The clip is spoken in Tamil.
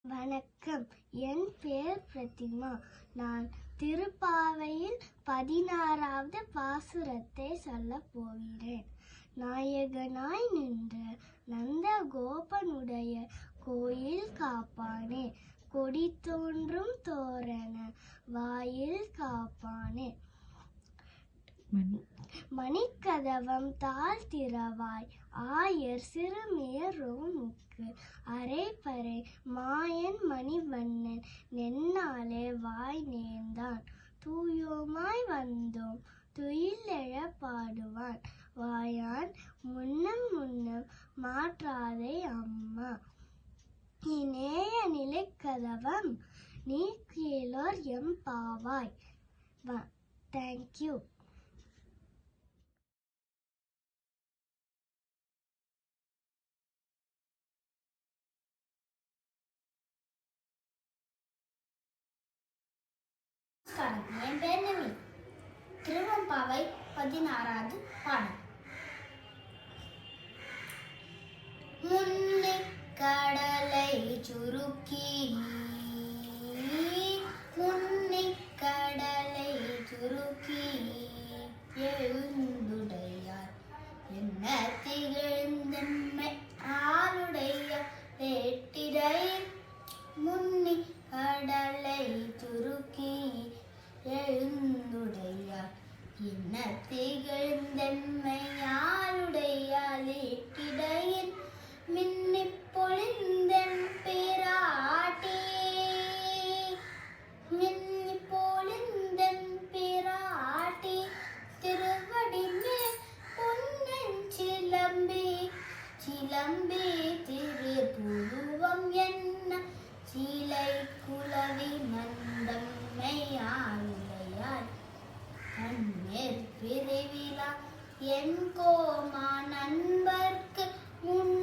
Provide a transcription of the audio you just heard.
வணக்கம், என் பெயர் பிரதிமா. நான் திருப்பாவையில் 16வது பாசுரத்தை சொல்ல போகிறேன். நாயகனாய் நின்ற நந்த கோபனுடைய கோயில் காப்பானே, கொடி தோன்றும் தோரண வாயில் காப்பானே, மணிக்கதவம் தாழ்த்திரவாய் ஆயர் சிறுமேரோமுக்கு அரைப்பறை மாயன் மணிவண்ணன் நென்னாலே வாய் நேர்ந்தான். தூயோமாய் வந்தோம் துயிலெழ பாடுவான் வாயான் முன்னம் முன்னம் மாற்றாதே அம்மா. இனேய நிலைக்கதவம் நீ கீழோர் எம்பாவாய். தேங்க்யூ. என் பேர் நவி. திருவெம்பாவை 16வது பாடல். முன்னே கடலை சுருக்கி, முன்னே கடலை சுருக்கி எழுந்துடையார் என்ன திகழ்ந்தன்மை ஆளுடைய வேட்டிடை. முன்னே கடலை சுருக்கி எழுந்துடையார் என்ன திகழ்ந்தன்மையாளுடையாளிடையின் மின்னி பொழிந்தன் பிராட்டி, மின்னி பொழிந்தன் பிராட்டி திருவடிமே பொன்னன் சிலம்பி, சிலம்பி திருப்புருவம் என்ன சீலை குலவி மந்தம்மையாளுடையாள் கண்ணீர் பிரிவிழா என் கோமா நண்பர்க்கு முன்